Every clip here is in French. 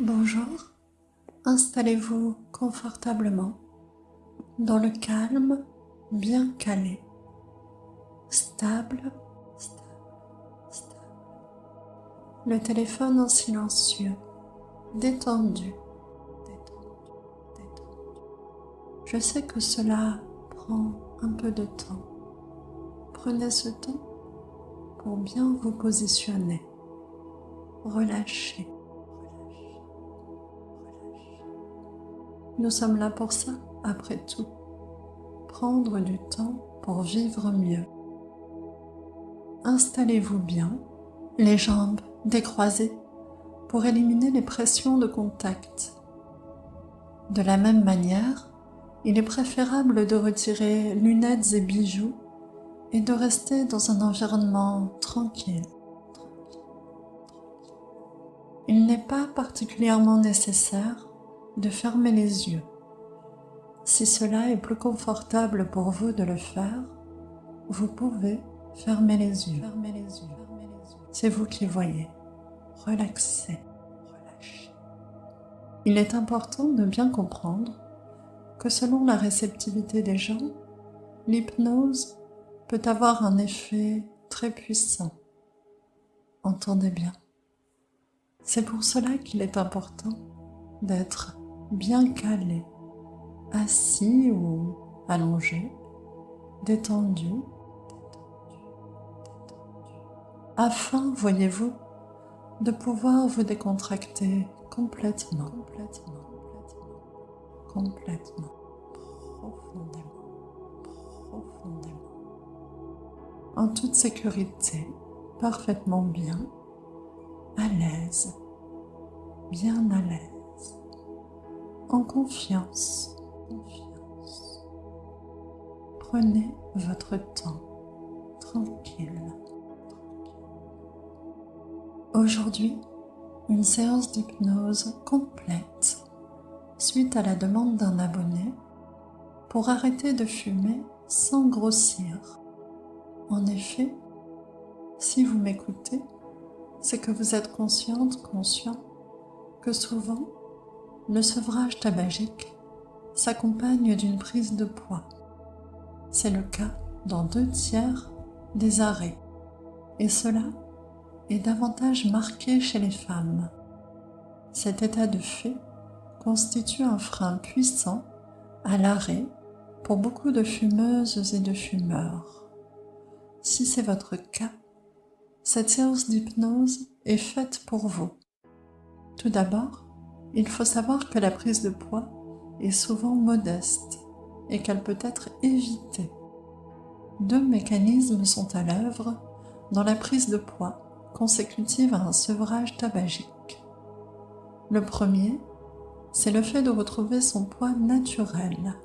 Bonjour, installez-vous confortablement dans le calme, bien calé, stable, le téléphone en silencieux, détendu. Je sais que cela prend un peu de temps. Prenez ce temps pour bien vous positionner. Relâchez. Nous sommes là pour ça, après tout. Prendre du temps pour vivre mieux. Installez-vous bien, les jambes décroisées pour éliminer les pressions de contact. De la même manière, il est préférable de retirer lunettes et bijoux et de rester dans un environnement tranquille. Il n'est pas particulièrement nécessaire de fermer les yeux. Si cela est plus confortable pour vous de le faire, vous pouvez fermer les yeux. C'est vous qui voyez. Relaxez, relâchez. Il est important de bien comprendre que selon la réceptivité des gens, l'hypnose peut avoir un effet très puissant. Entendez bien. C'est pour cela qu'il est important d'être bien calé, assis ou allongé, détendu, afin, voyez-vous, de pouvoir vous décontracter complètement, profondément, en toute sécurité, parfaitement bien, à l'aise, bien à l'aise, en confiance. Prenez votre temps, tranquille. Aujourd'hui, une séance d'hypnose complète suite à la demande d'un abonné pour arrêter de fumer sans grossir. En effet, si vous m'écoutez, c'est que vous êtes conscient que souvent, le sevrage tabagique s'accompagne d'une prise de poids. C'est le cas dans 2/3 des arrêts, et cela est davantage marqué chez les femmes. Cet état de fait constitue un frein puissant à l'arrêt pour beaucoup de fumeuses et de fumeurs. Si c'est votre cas, cette séance d'hypnose est faite pour vous. Tout d'abord, il faut savoir que la prise de poids est souvent modeste et qu'elle peut être évitée. 2 mécanismes sont à l'œuvre dans la prise de poids consécutive à un sevrage tabagique. Le premier, c'est le fait de retrouver son poids naturel.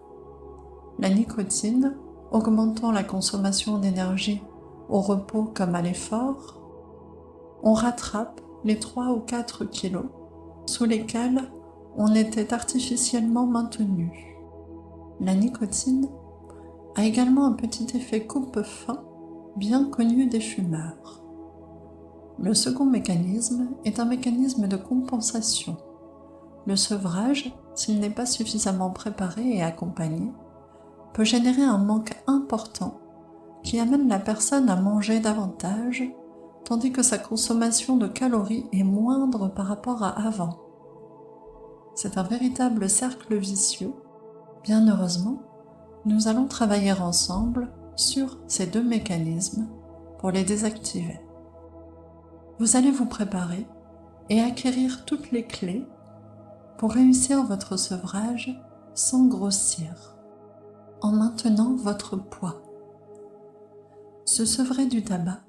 La nicotine, augmentant la consommation d'énergie au repos comme à l'effort, on rattrape les 3 ou 4 kilos sous lesquels on était artificiellement maintenu. La nicotine a également un petit effet coupe-faim bien connu des fumeurs. Le second mécanisme est un mécanisme de compensation. Le sevrage, s'il n'est pas suffisamment préparé et accompagné, peut générer un manque important qui amène la personne à manger davantage, tandis que sa consommation de calories est moindre par rapport à avant. C'est un véritable cercle vicieux. Bien heureusement, nous allons travailler ensemble sur ces 2 mécanismes pour les désactiver. Vous allez vous préparer et acquérir toutes les clés pour réussir votre sevrage sans grossir, en maintenant votre poids. Se sevrer du tabac,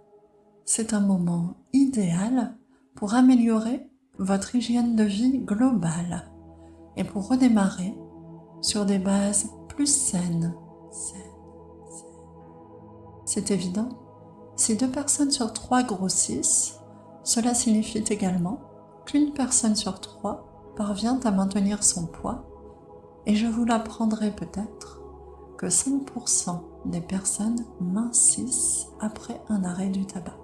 c'est un moment idéal pour améliorer votre hygiène de vie globale et pour redémarrer sur des bases plus saines. C'est évident, si 2 personnes sur 3 grossissent, cela signifie également qu'une personne sur 3 parvient à maintenir son poids, et je vous l'apprendrai peut-être que 5% des personnes mincissent après un arrêt du tabac.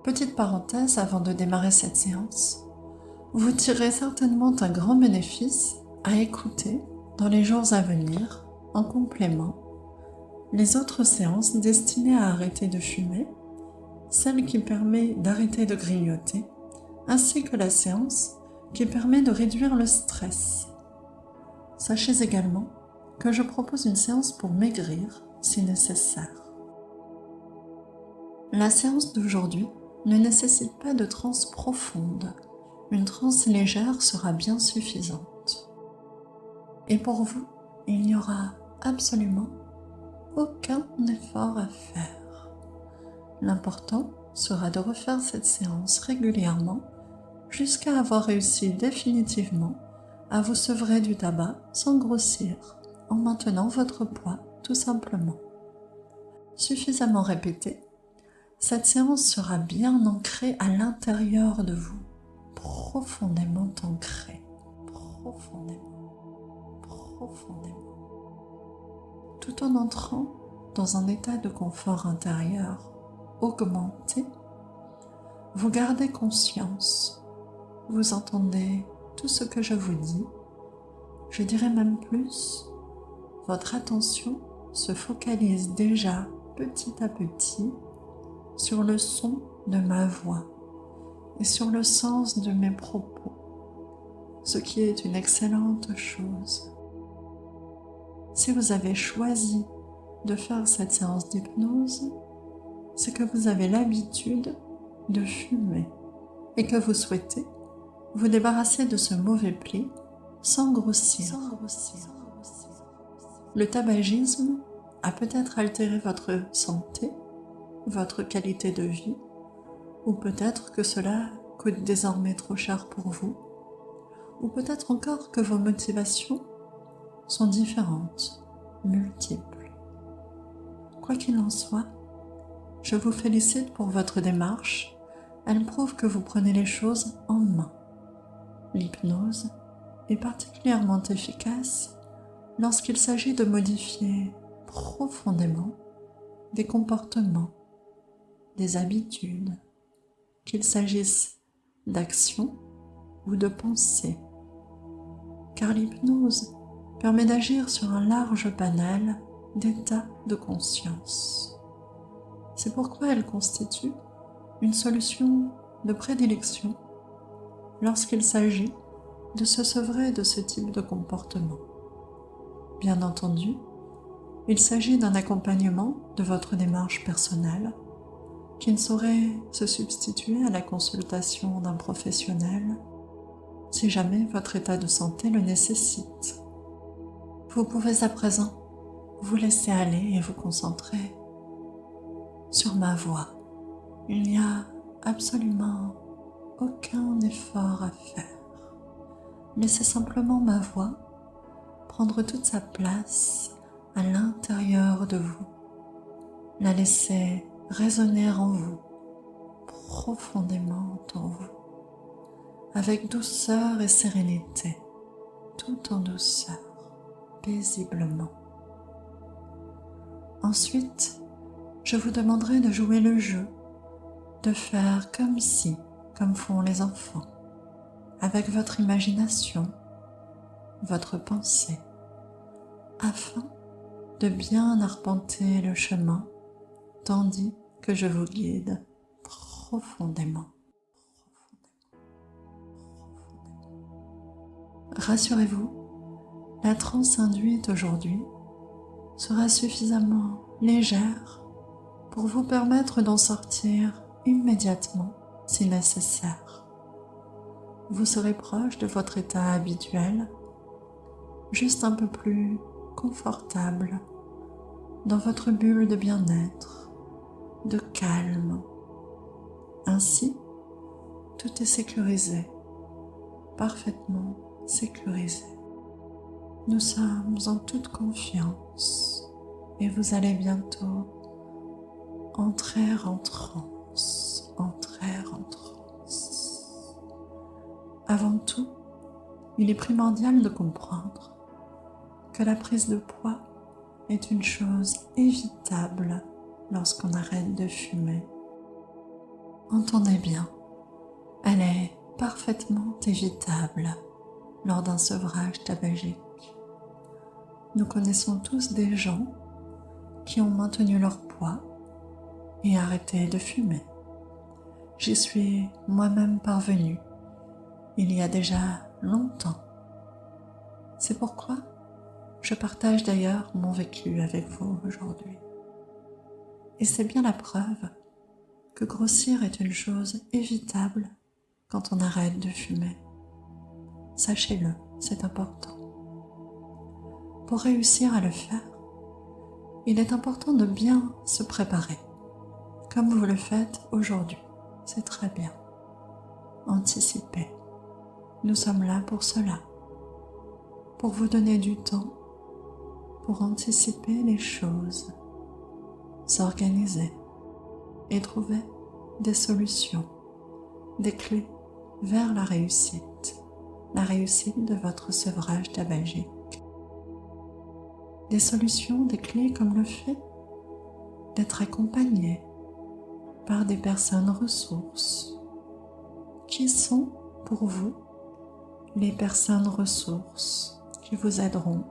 Petite parenthèse avant de démarrer cette séance, Vous tirez certainement un grand bénéfice à écouter dans les jours à venir, en complément, les autres séances destinées à arrêter de fumer, celle qui permet d'arrêter de grignoter, ainsi que la séance qui permet de réduire le stress. Sachez également que je propose une séance pour maigrir si nécessaire. La séance d'aujourd'hui ne nécessite pas de transe profonde. Une transe légère sera bien suffisante. Et pour vous, il n'y aura absolument aucun effort à faire. L'important sera de refaire cette séance régulièrement jusqu'à avoir réussi définitivement à vous sevrer du tabac sans grossir, en maintenant votre poids tout simplement. Suffisamment répété, cette séance sera bien ancrée à l'intérieur de vous, profondément ancrée, profondément, tout en entrant dans un état de confort intérieur augmenté. Vous gardez conscience, vous entendez tout ce que je vous dis, je dirais même plus, votre attention se focalise déjà petit à petit sur le son de ma voix et sur le sens de mes propos, ce qui est une excellente chose. Si vous avez choisi de faire cette séance d'hypnose, c'est que vous avez l'habitude de fumer et que vous souhaitez vous débarrasser de ce mauvais pli sans grossir. Le tabagisme a peut-être altéré votre santé, votre qualité de vie, ou peut-être que cela coûte désormais trop cher pour vous, ou peut-être encore que vos motivations sont différentes, multiples. Quoi qu'il en soit, je vous félicite pour votre démarche, elle prouve que vous prenez les choses en main. L'hypnose est particulièrement efficace lorsqu'il s'agit de modifier profondément des comportements, des habitudes, qu'il s'agisse d'actions ou de pensées, car l'hypnose permet d'agir sur un large panel d'états de conscience. C'est pourquoi elle constitue une solution de prédilection lorsqu'il s'agit de se sevrer de ce type de comportement. Bien entendu, il s'agit d'un accompagnement de votre démarche personnelle qui ne saurait se substituer à la consultation d'un professionnel si jamais votre état de santé le nécessite. Vous pouvez à présent vous laisser aller et vous concentrer sur ma voix. Il n'y a absolument aucun effort à faire. Laissez simplement ma voix prendre toute sa place à l'intérieur de vous. La laissez résonner en vous, profondément en vous, avec douceur et sérénité, tout en douceur, paisiblement. Ensuite, je vous demanderai de jouer le jeu, de faire comme si, comme font les enfants, avec votre imagination, votre pensée, afin de bien arpenter le chemin, tandis que je vous guide profondément. Rassurez-vous, la transe induite aujourd'hui sera suffisamment légère pour vous permettre d'en sortir immédiatement si nécessaire. Vous serez proche de votre état habituel, juste un peu plus confortable dans votre bulle de bien-être, de calme. Ainsi, tout est sécurisé, parfaitement sécurisé. Nous sommes en toute confiance et vous allez bientôt entrer en transe, Avant tout, il est primordial de comprendre que la prise de poids est une chose évitable lorsqu'on arrête de fumer. Entendez bien, elle est parfaitement évitable lors d'un sevrage tabagique. Nous connaissons tous des gens qui ont maintenu leur poids et arrêté de fumer. J'y suis moi-même parvenue il y a déjà longtemps. C'est pourquoi je partage d'ailleurs mon vécu avec vous aujourd'hui. Et c'est bien la preuve que grossir est une chose évitable quand on arrête de fumer. Sachez-le, c'est important. Pour réussir à le faire, il est important de bien se préparer, comme vous le faites aujourd'hui. C'est très bien. Anticipez. Nous sommes là pour cela, pour vous donner du temps, pour anticiper les choses, s'organiser et trouver des solutions, des clés vers la réussite de votre sevrage tabagique. Des solutions, des clés comme le fait d'être accompagné par des personnes ressources. Qui sont pour vous les personnes ressources qui vous aideront,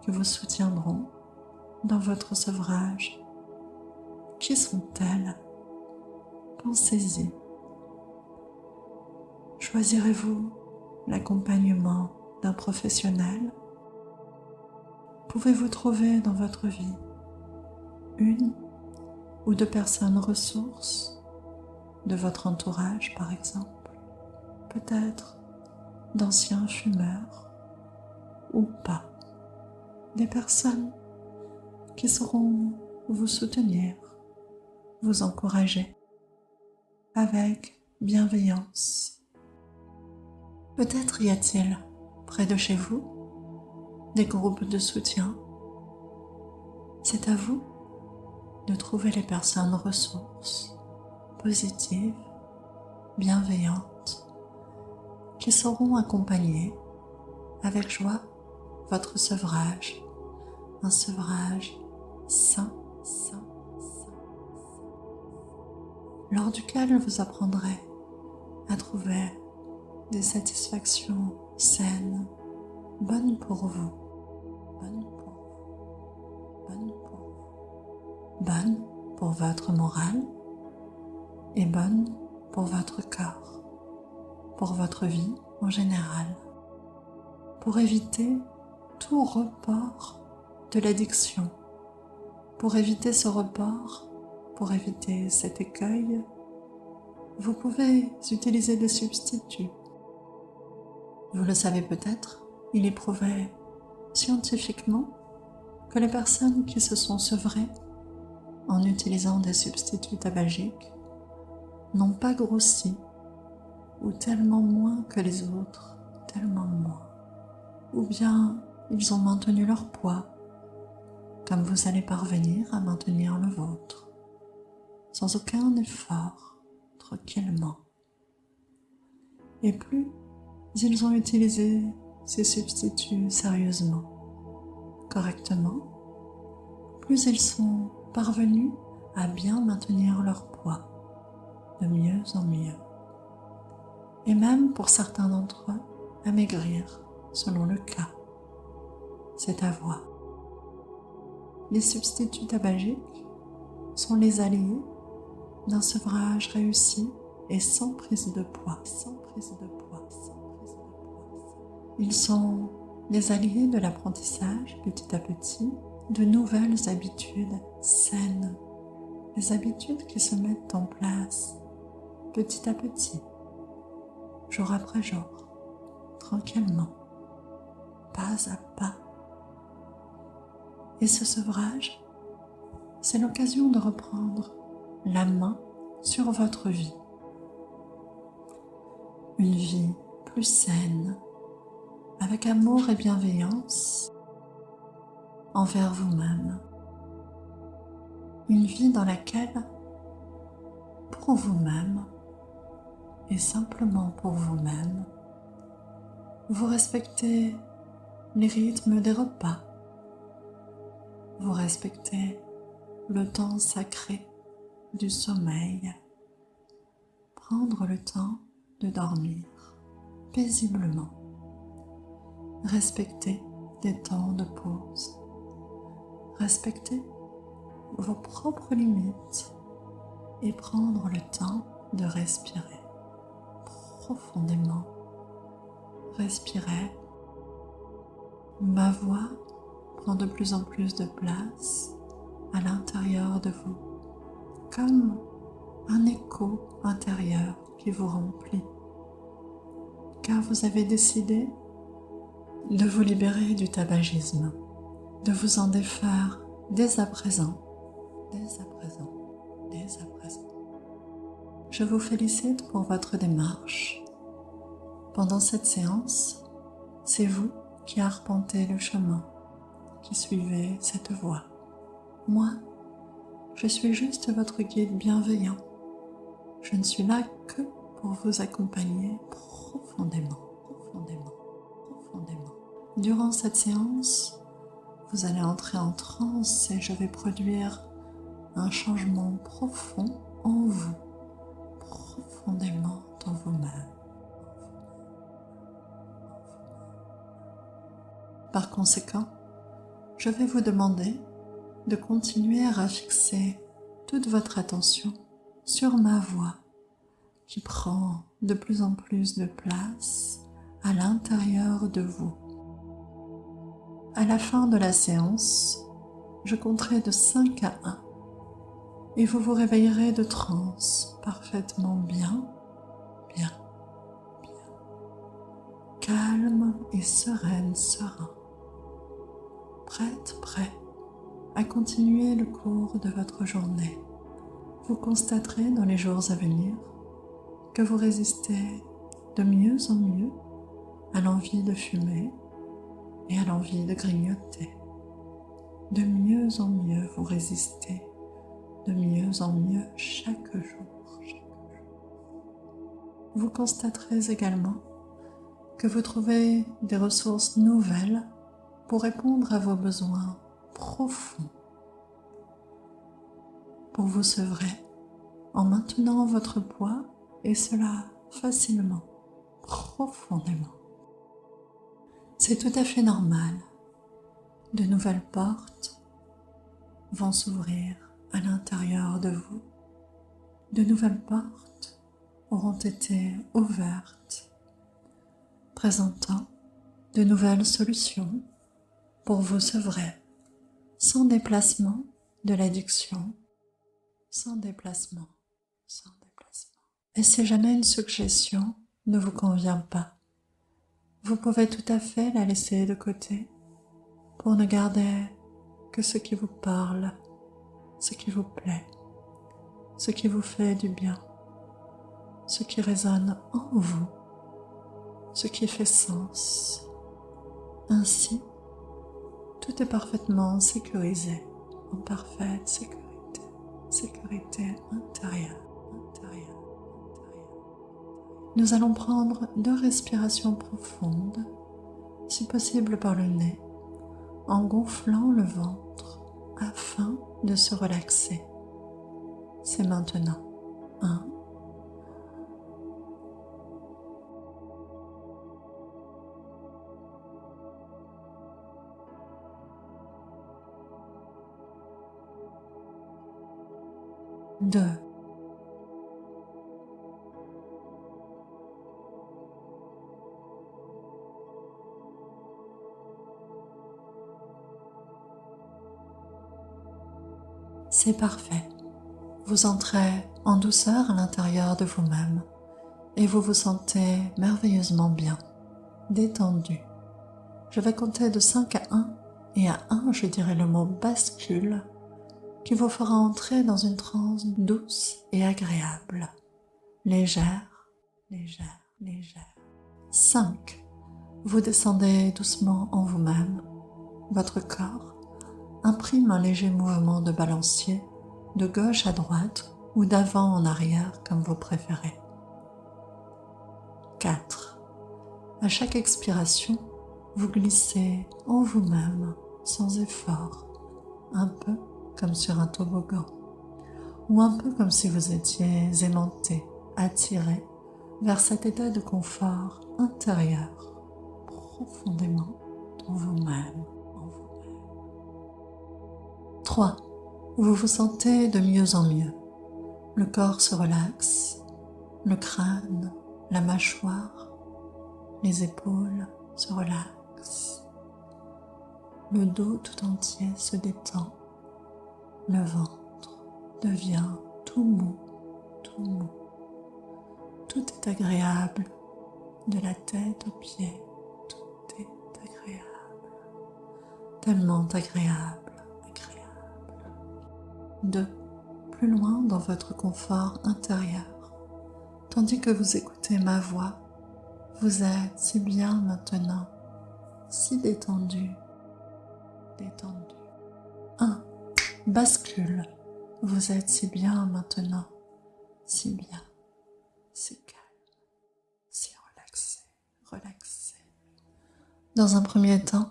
qui vous soutiendront dans votre sevrage? Qui sont-elles? Pensez-y. Choisirez-vous l'accompagnement d'un professionnel? Pouvez-vous trouver dans votre vie une ou deux personnes ressources de votre entourage, par exemple, peut-être d'anciens fumeurs ou pas, des personnes qui sauront vous soutenir, vous encourager avec bienveillance. Peut-être y a-t-il près de chez vous des groupes de soutien. C'est à vous de trouver les personnes ressources, positives, bienveillantes, qui sauront accompagner avec joie votre sevrage, un sevrage sain, lors duquel vous apprendrez à trouver des satisfactions saines, bonnes pour vous, bonnes pour votre morale et bonnes pour votre corps, pour votre vie en général, pour éviter tout report de l'addiction, pour éviter ce report, pour éviter cet écueil. Vous pouvez utiliser des substituts. Vous le savez peut-être, il est prouvé scientifiquement que les personnes qui se sont sevrées en utilisant des substituts tabagiques n'ont pas grossi, ou tellement moins que les autres, tellement moins. Ou bien ils ont maintenu leur poids, comme vous allez parvenir à maintenir le vôtre, sans aucun effort, tranquillement. Et plus ils ont utilisé ces substituts sérieusement, correctement, plus ils sont parvenus à bien maintenir leur poids, de mieux en mieux. Et même pour certains d'entre eux, à maigrir, selon le cas. C'est à voir. Les substituts tabagiques sont les alliés d'un sevrage réussi et sans prise de poids. Ils sont les alliés de l'apprentissage, petit à petit, de nouvelles habitudes saines, des habitudes qui se mettent en place petit à petit, jour après jour, tranquillement, pas à pas. Et ce sevrage, c'est l'occasion de reprendre la main sur votre vie. Une vie plus saine, avec amour et bienveillance envers vous-même. Une vie dans laquelle, pour vous-même, et simplement pour vous-même, vous respectez les rythmes des repas, vous respectez le temps sacré du sommeil, prendre le temps de dormir paisiblement. Respectez des temps de pause. Respectez vos propres limites et prendre le temps de respirer profondément. Respirez. Ma voix prend de plus en plus de place à l'intérieur de vous, comme un écho intérieur qui vous remplit, car vous avez décidé de vous libérer du tabagisme, de vous en défaire dès à présent, dès à présent, dès à présent. Je vous félicite pour votre démarche. Pendant cette séance, c'est vous qui arpentez le chemin, qui suivez cette voie. Moi, je suis juste votre guide bienveillant. Je ne suis là que pour vous accompagner profondément, profondément, profondément. Durant cette séance, vous allez entrer en transe et je vais produire un changement profond en vous, profondément en vous-même. Par conséquent, je vais vous demander de continuer à fixer toute votre attention sur ma voix qui prend de plus en plus de place à l'intérieur de vous. À la fin de la séance, je compterai de 5 à 1 et vous vous réveillerez de transe parfaitement bien, calme et sereine, serein. Prêt à continuer le cours de votre journée. Vous constaterez dans les jours à venir que vous résistez de mieux en mieux à l'envie de fumer et à l'envie de grignoter. De mieux en mieux vous résistez, de mieux en mieux chaque jour. Vous constaterez également que vous trouvez des ressources nouvelles pour répondre à vos besoins profonds, pour vous sevrer en maintenant votre poids et cela facilement, profondément. C'est tout à fait normal. De nouvelles portes vont s'ouvrir à l'intérieur de vous. De nouvelles portes auront été ouvertes, présentant de nouvelles solutions pour vous sevrer, sans déplacement de l'addiction, sans déplacement. Et si jamais une suggestion ne vous convient pas, vous pouvez tout à fait la laisser de côté pour ne garder que ce qui vous parle, ce qui vous plaît, ce qui vous fait du bien, ce qui résonne en vous, ce qui fait sens. Ainsi, tout est parfaitement sécurisé, en parfaite sécurité intérieure. Nous allons prendre 2 respirations profondes, si possible par le nez, en gonflant le ventre afin de se relaxer. C'est maintenant. 1. 2. C'est parfait. Vous entrez en douceur à l'intérieur de vous-même et vous vous sentez merveilleusement bien, détendu. Je vais compter de 5 à 1 et à 1, je dirai le mot bascule qui vous fera entrer dans une transe douce et agréable, légère. 5. Vous descendez doucement en vous-même. Votre corps imprime un léger mouvement de balancier de gauche à droite ou d'avant en arrière comme vous préférez. 4. À chaque expiration, vous glissez en vous-même sans effort, un peu comme sur un toboggan, ou un peu comme si vous étiez aimanté, attiré vers cet état de confort intérieur, profondément en vous-même. 3. Vous vous sentez de mieux en mieux. Le corps se relaxe, le crâne, la mâchoire, les épaules se relaxent. Le dos tout entier se détend. Le ventre devient tout mou, tout mou. Tout est agréable, de la tête aux pieds, tout est agréable. Tellement agréable, agréable. 2. Plus loin dans votre confort intérieur, tandis que vous écoutez ma voix, vous êtes si bien maintenant, si détendu, détendu. 1. Bascule, vous êtes si bien maintenant, si bien, si calme, si relaxé, relaxé. Dans un premier temps,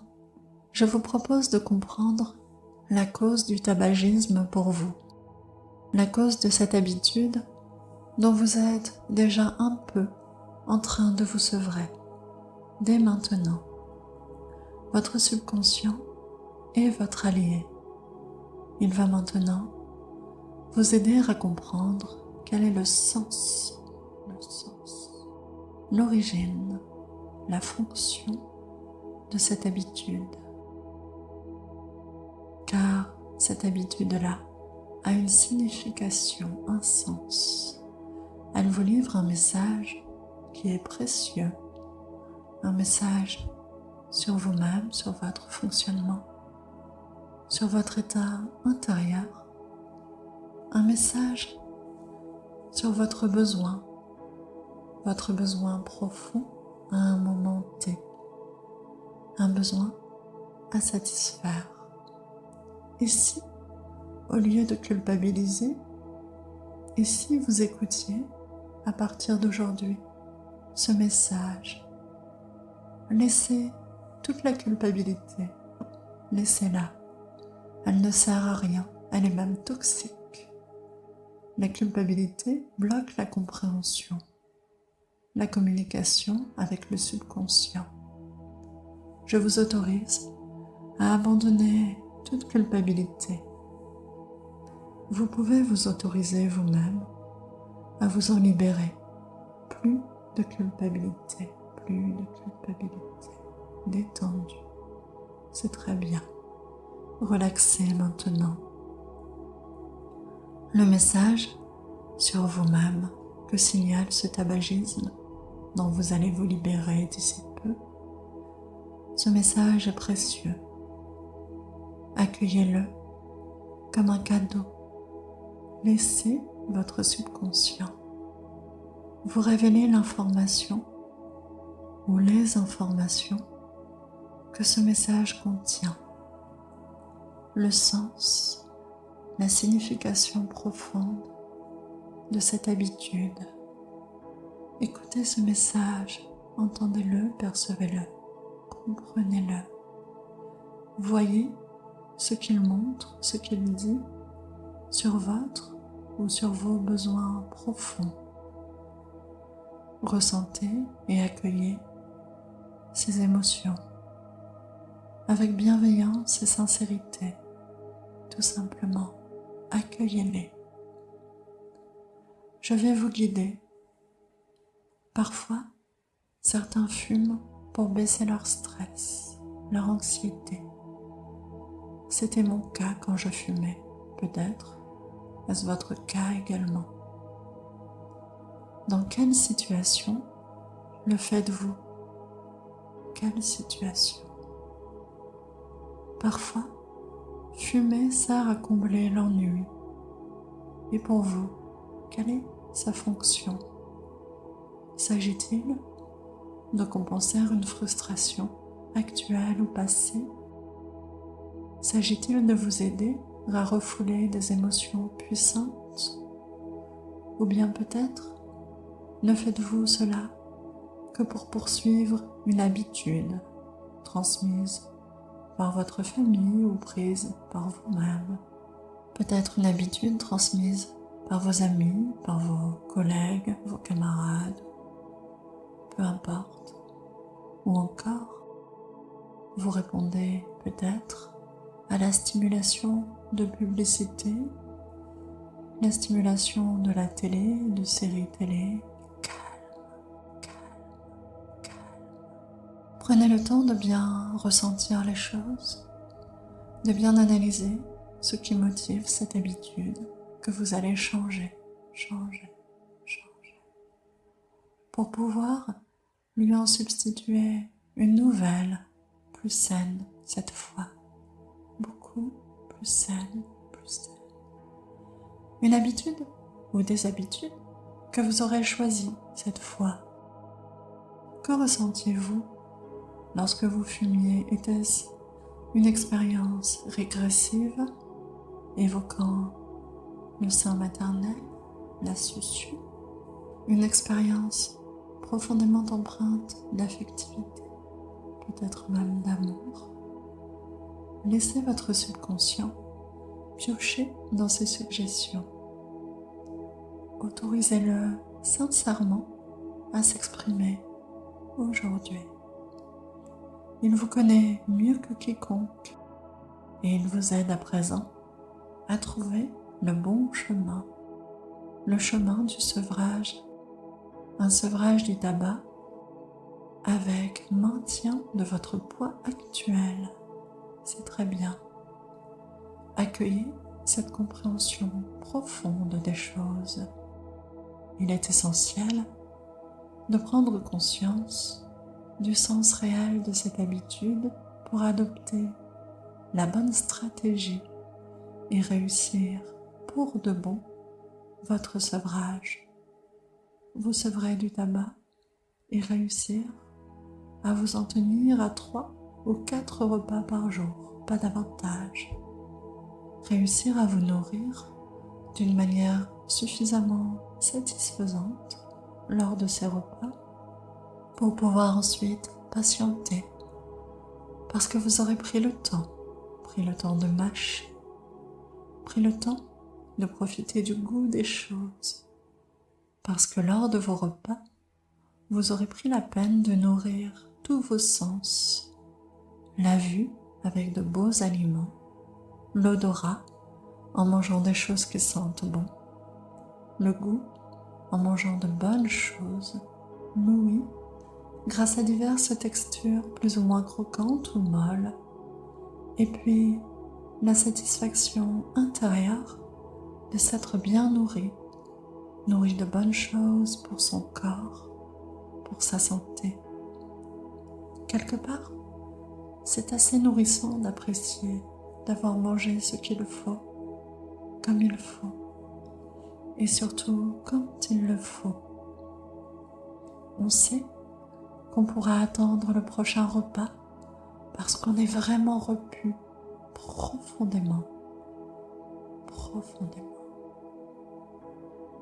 je vous propose de comprendre la cause du tabagisme pour vous, la cause de cette habitude dont vous êtes déjà un peu en train de vous sevrer, dès maintenant. Votre subconscient est votre allié. Il va maintenant vous aider à comprendre quel est le sens, l'origine, la fonction de cette habitude. Car cette habitude-là a une signification, un sens. Elle vous livre un message qui est précieux, un message sur vous-même, sur votre fonctionnement, sur votre état intérieur, un message sur votre besoin profond à un moment T, un besoin à satisfaire. Et si, au lieu de culpabiliser, et si vous écoutiez à partir d'aujourd'hui ce message, laissez toute la culpabilité, laissez-la. Elle ne sert à rien, elle est même toxique. La culpabilité bloque la compréhension, la communication avec le subconscient. Je vous autorise à abandonner toute culpabilité. Vous pouvez vous autoriser vous-même à vous en libérer. Plus de culpabilité, plus de culpabilité. Détendu. C'est très bien. Relaxez maintenant. Le message sur vous-même que signale ce tabagisme dont vous allez vous libérer d'ici peu, ce message est précieux. Accueillez-le comme un cadeau. Laissez votre subconscient vous révéler l'information ou les informations que ce message contient, le sens, la signification profonde de cette habitude. Écoutez ce message, entendez-le, percevez-le, comprenez-le. Voyez ce qu'il montre, ce qu'il dit sur votre ou sur vos besoins profonds. Ressentez et accueillez ces émotions avec bienveillance et sincérité. Tout simplement, accueillez-les. Je vais vous guider. Parfois, certains fument pour baisser leur stress, leur anxiété. C'était mon cas quand je fumais. Peut-être est-ce votre cas également. Dans quelle situation le faites-vous? Quelle situation? Parfois, fumer sert à combler l'ennui. Et pour vous, quelle est sa fonction? S'agit-il de compenser une frustration actuelle ou passée? S'agit-il de vous aider à refouler des émotions puissantes? Ou bien peut-être ne faites-vous cela que pour poursuivre une habitude transmise par votre famille ou prise par vous-même? Peut-être une habitude transmise par vos amis, par vos collègues, vos camarades, peu importe. Ou encore, vous répondez peut-être à la stimulation de publicité, la stimulation de la télé, de séries télé. Prenez le temps de bien ressentir les choses, de bien analyser ce qui motive cette habitude que vous allez changer, pour pouvoir lui en substituer une nouvelle, plus saine cette fois, beaucoup plus saine. Une habitude ou des habitudes que vous aurez choisies cette fois. Que ressentiez-vous lorsque vous fumiez? Était-ce une expérience régressive évoquant le sein maternel, la succion? Une expérience profondément empreinte d'affectivité, peut-être même d'amour? Laissez votre subconscient piocher dans ces suggestions. Autorisez-le sincèrement à s'exprimer aujourd'hui. Il vous connaît mieux que quiconque et il vous aide à présent à trouver le bon chemin, le chemin du sevrage, un sevrage du tabac avec maintien de votre poids actuel. C'est très bien. Accueillez cette compréhension profonde des choses. Il est essentiel de prendre conscience du sens réel de cette habitude pour adopter la bonne stratégie et réussir pour de bon votre sevrage. Vous sevrez du tabac et réussir à vous en tenir à 3 ou 4 repas par jour, pas davantage. Réussir à vous nourrir d'une manière suffisamment satisfaisante lors de ces repas pour pouvoir ensuite patienter, parce que vous aurez pris le temps de mâcher, pris le temps de profiter du goût des choses, parce que lors de vos repas, vous aurez pris la peine de nourrir tous vos sens, la vue avec de beaux aliments, l'odorat en mangeant des choses qui sentent bon, le goût en mangeant de bonnes choses, l'ouïe grâce à diverses textures plus ou moins croquantes ou molles, et puis la satisfaction intérieure de s'être bien nourri de bonnes choses pour son corps, pour sa santé. Quelque part, c'est assez nourrissant d'apprécier d'avoir mangé ce qu'il faut, comme il faut, et surtout quand il le faut. On sait qu'on pourra attendre le prochain repas parce qu'on est vraiment repu profondément,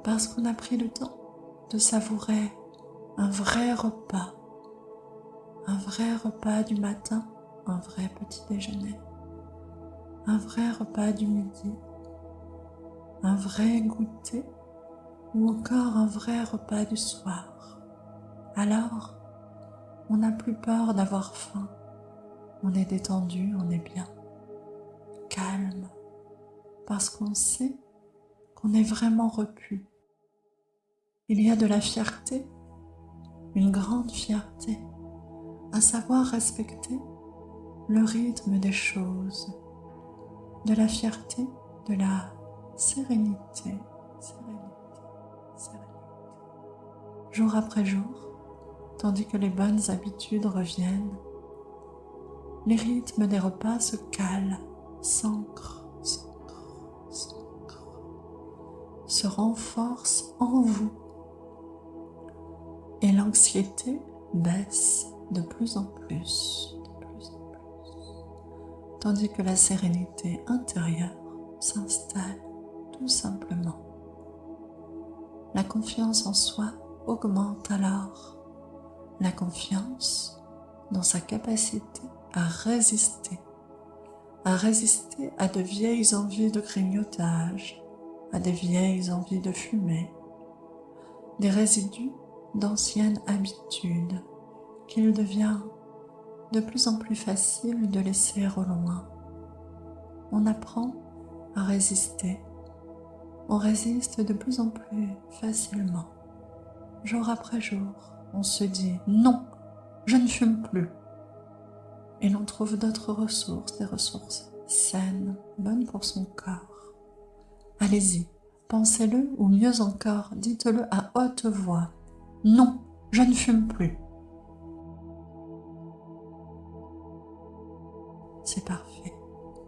parce qu'on a pris le temps de savourer un vrai repas du matin, un vrai petit déjeuner, un vrai repas du midi, un vrai goûter ou encore un vrai repas du soir. Alors, on n'a plus peur d'avoir faim, on est détendu, on est bien, calme, parce qu'on sait qu'on est vraiment repu. Il y a de la fierté, une grande fierté, à savoir respecter le rythme des choses, de la fierté, de la sérénité. Jour après jour, tandis que les bonnes habitudes reviennent, les rythmes des repas se calent, s'ancrent, se renforcent en vous, et l'anxiété baisse de plus en plus, tandis que la sérénité intérieure s'installe tout simplement. La confiance en soi augmente alors, la confiance dans sa capacité à résister à de vieilles envies de grignotage, à des vieilles envies de fumer, des résidus d'anciennes habitudes qu'il devient de plus en plus facile de laisser au loin. On apprend à résister. On résiste de plus en plus facilement. Jour après jour, on se dit « Non, je ne fume plus ». Et l'on trouve d'autres ressources, des ressources saines, bonnes pour son corps. Allez-y, pensez-le ou mieux encore, dites-le à haute voix. « Non, je ne fume plus ». C'est parfait.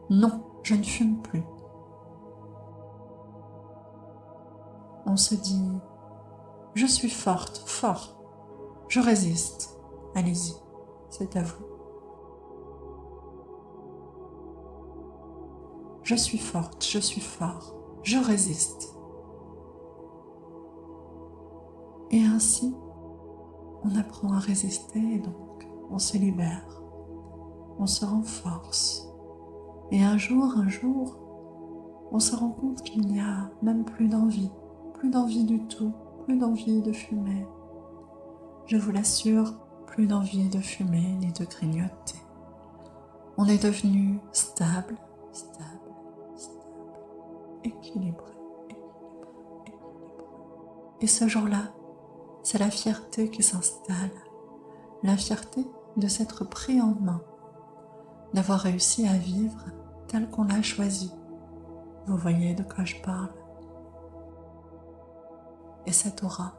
Non, je ne fume plus. On se dit, je suis forte, fort, je résiste. Allez-y, c'est à vous. Je suis forte, je suis fort, je résiste. Et ainsi, on apprend à résister et donc on se libère, on se renforce. Et un jour, on se rend compte qu'il n'y a même plus d'envie du tout, plus d'envie de fumer. Je vous l'assure, plus d'envie de fumer ni de grignoter. On est devenu stable, équilibré. Et ce jour-là, c'est la fierté qui s'installe, la fierté de s'être pris en main, d'avoir réussi à vivre tel qu'on l'a choisi. Vous voyez de quoi je parle? Et cette aura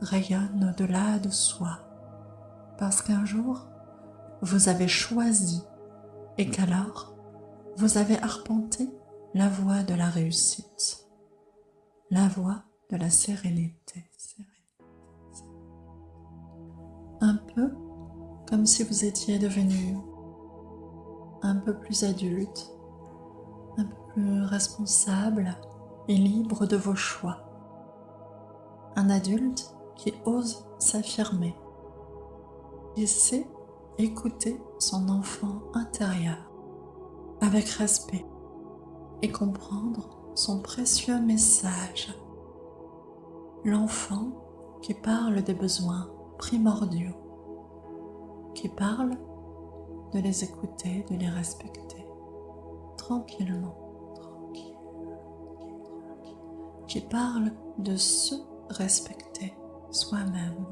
rayonne au-delà de soi, parce qu'un jour, vous avez choisi et qu'alors, vous avez arpenté la voie de la réussite, la voie de la sérénité. Un peu comme si vous étiez devenu un peu plus adulte, un peu plus responsable et libre de vos choix. Un adulte qui ose s'affirmer, qui sait écouter son enfant intérieur avec respect et comprendre son précieux message. L'enfant qui parle des besoins primordiaux, qui parle de les écouter, de les respecter, tranquillement, qui parle de se respecter soi-même.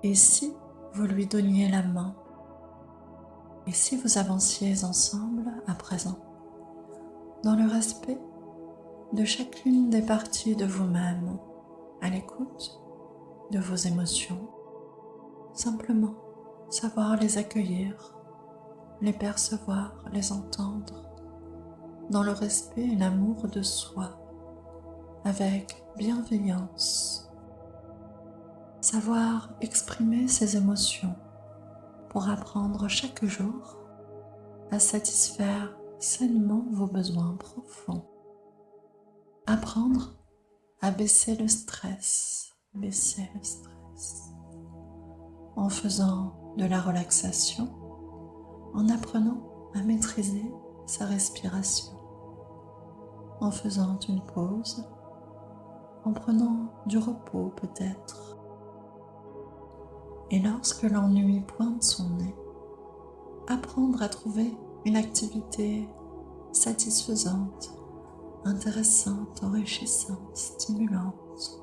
Et si vous lui donniez la main, et si vous avanciez ensemble à présent, dans le respect de chacune des parties de vous-même, à l'écoute de vos émotions, simplement savoir les accueillir, les percevoir, les entendre, dans le respect et l'amour de soi, avec bienveillance. Savoir exprimer ses émotions pour apprendre chaque jour à satisfaire sainement vos besoins profonds. Apprendre à baisser le stress, en faisant de la relaxation, en apprenant à maîtriser sa respiration, en faisant une pause, en prenant du repos peut-être. Et lorsque l'ennui pointe son nez, apprendre à trouver une activité satisfaisante, intéressante, enrichissante, stimulante,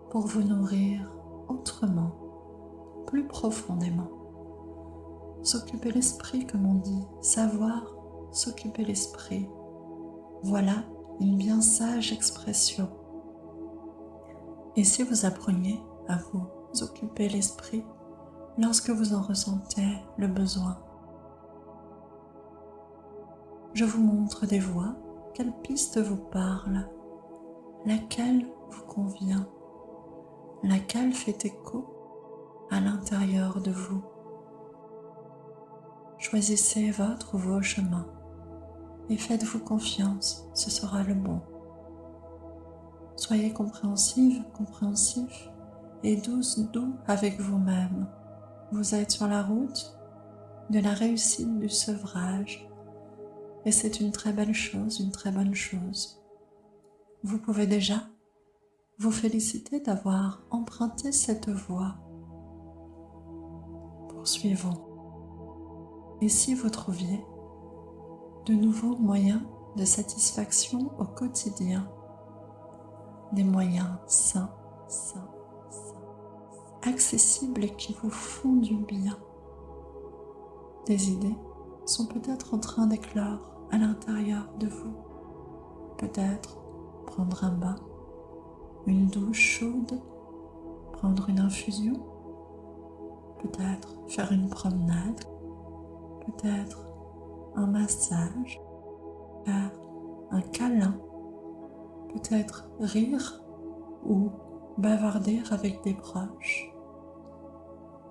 pour vous nourrir autrement, plus profondément. S'occuper l'esprit, comme on dit, savoir s'occuper l'esprit. Voilà une bien sage expression. Et si vous appreniez à vous occuper l'esprit lorsque vous en ressentez le besoin, je vous montre des voies, quelle piste vous parle, laquelle vous convient, laquelle fait écho à l'intérieur de vous. Choisissez votre ou vos chemins et faites-vous confiance, ce sera le bon. Soyez compréhensif et doux avec vous-même. Vous êtes sur la route de la réussite du sevrage et c'est une très belle chose, une très bonne chose. Vous pouvez déjà vous félicitez d'avoir emprunté cette voie. Poursuivons. Et si vous trouviez de nouveaux moyens de satisfaction au quotidien, des moyens sains, accessibles et qui vous font du bien. Des idées sont peut-être en train d'éclore à l'intérieur de vous. Peut-être prendre un bain, une douche chaude, prendre une infusion, peut-être faire une promenade, peut-être un massage, faire un câlin, peut-être rire ou bavarder avec des proches,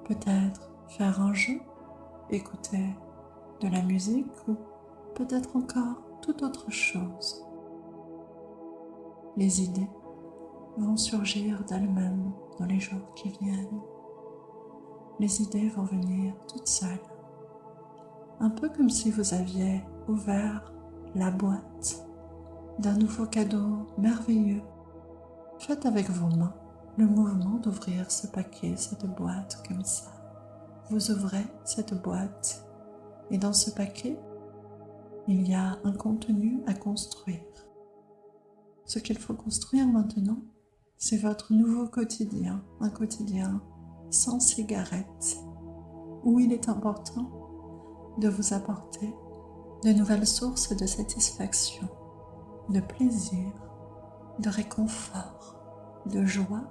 peut-être faire un jeu, écouter de la musique ou peut-être encore toute autre chose. Les idées vont surgir d'elles-mêmes dans les jours qui viennent. Les idées vont venir toutes seules, un peu comme si vous aviez ouvert la boîte d'un nouveau cadeau merveilleux. Faites avec vos mains le mouvement d'ouvrir ce paquet, cette boîte comme ça. Vous ouvrez cette boîte et dans ce paquet, il y a un contenu à construire. Ce qu'il faut construire maintenant, c'est votre nouveau quotidien, un quotidien sans cigarettes, où il est important de vous apporter de nouvelles sources de satisfaction, de plaisir, de réconfort, de joie,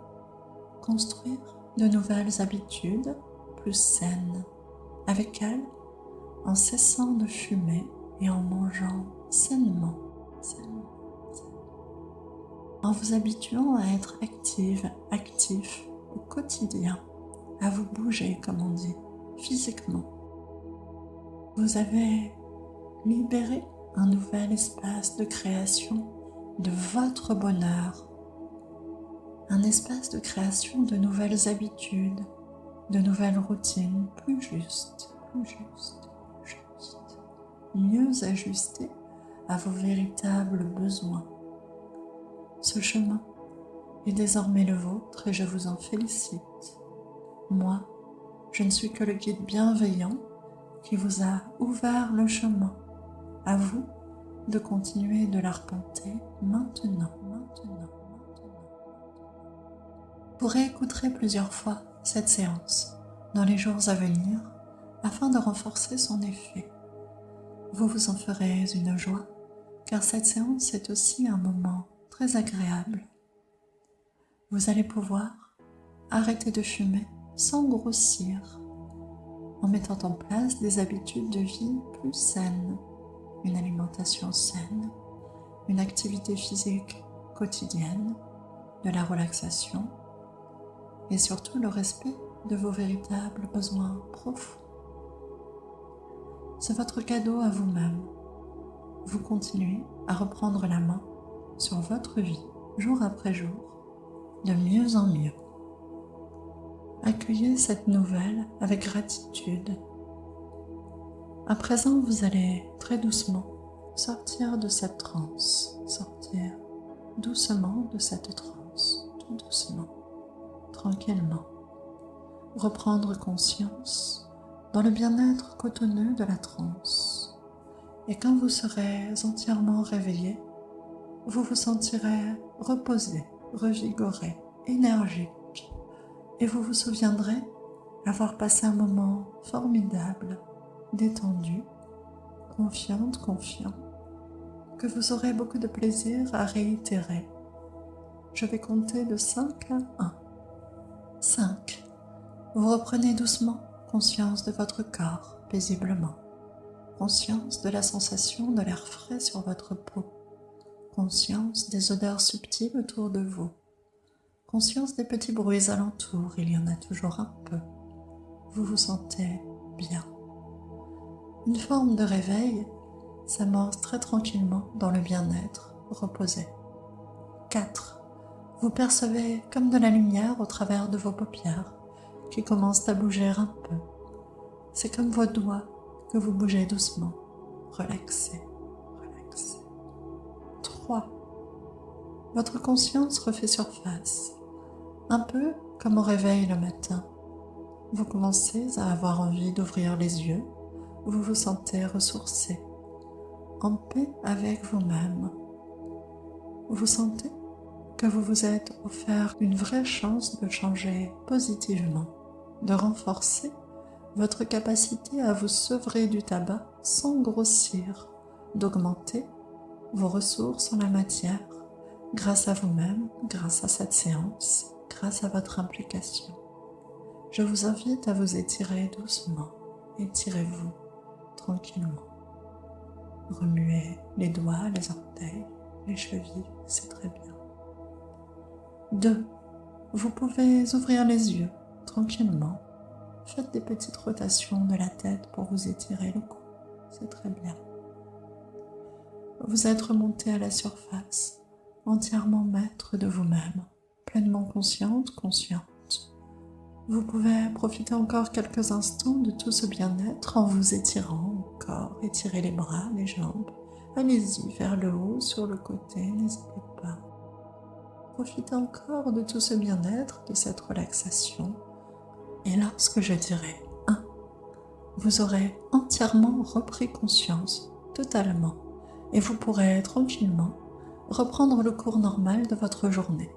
construire de nouvelles habitudes plus saines, avec elles, en cessant de fumer et en mangeant sainement, en vous habituant à être actif au quotidien, à vous bouger, comme on dit, physiquement. Vous avez libéré un nouvel espace de création de votre bonheur, un espace de création de nouvelles habitudes, de nouvelles routines plus justes, mieux ajustées à vos véritables besoins. Ce chemin est désormais le vôtre et je vous en félicite. Moi, je ne suis que le guide bienveillant qui vous a ouvert le chemin. À vous de continuer de l'arpenter maintenant. Vous réécouterez plusieurs fois cette séance dans les jours à venir afin de renforcer son effet. Vous vous en ferez une joie car cette séance est aussi un moment très agréable. Vous allez pouvoir arrêter de fumer sans grossir en mettant en place des habitudes de vie plus saines, une alimentation saine, une activité physique quotidienne, de la relaxation et surtout le respect de vos véritables besoins profonds. C'est votre cadeau à vous-même. Vous continuez à reprendre la main sur votre vie, jour après jour, de mieux en mieux. Accueillez cette nouvelle avec gratitude. À présent, vous allez très doucement sortir de cette transe, sortir doucement de cette transe, tout doucement, tranquillement. Reprendre conscience dans le bien-être cotonneux de la transe. Et quand vous serez entièrement réveillé, vous vous sentirez reposé, revigoré, énergique, et vous vous souviendrez avoir passé un moment formidable, détendu, confiant, que vous aurez beaucoup de plaisir à réitérer. Je vais compter de 5 à 1. 5. Vous reprenez doucement conscience de votre corps, paisiblement. Conscience de la sensation de l'air frais sur votre peau. Conscience des odeurs subtiles autour de vous. Conscience des petits bruits alentours, il y en a toujours un peu. Vous vous sentez bien. Une forme de réveil s'amorce très tranquillement dans le bien-être, reposé. 4. Vous percevez comme de la lumière au travers de vos paupières qui commencent à bouger un peu. C'est comme vos doigts que vous bougez doucement, relaxés. 3. votre conscience refait surface, un peu comme au réveil le matin. Vous commencez à avoir envie d'ouvrir les yeux, vous vous sentez ressourcé, en paix avec vous-même. Vous sentez que vous vous êtes offert une vraie chance de changer positivement, de renforcer votre capacité à vous sevrer du tabac sans grossir, d'augmenter vos ressources en la matière grâce à vous-même, grâce à cette séance, grâce à votre implication. Je vous invite à vous étirer doucement. Étirez-vous tranquillement. Remuez les doigts, les orteils, les chevilles, c'est très bien. 2. Vous pouvez ouvrir les yeux tranquillement. Faites des petites rotations de la tête pour vous étirer le cou, c'est très bien. Vous êtes remonté à la surface, entièrement maître de vous-même, pleinement consciente, consciente. Vous pouvez profiter encore quelques instants de tout ce bien-être en vous étirant encore. Étirez les bras, les jambes. Allez-y vers le haut, sur le côté, n'hésitez pas. Profitez encore de tout ce bien-être, de cette relaxation. Et lorsque je dirai 1, vous aurez entièrement repris conscience, totalement. Et vous pourrez tranquillement reprendre le cours normal de votre journée.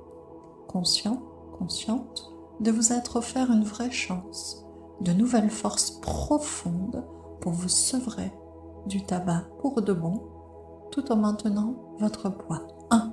Conscient, consciente, de vous être offert une vraie chance, de nouvelles forces profondes pour vous sevrer du tabac pour de bon, tout en maintenant votre poids. 1.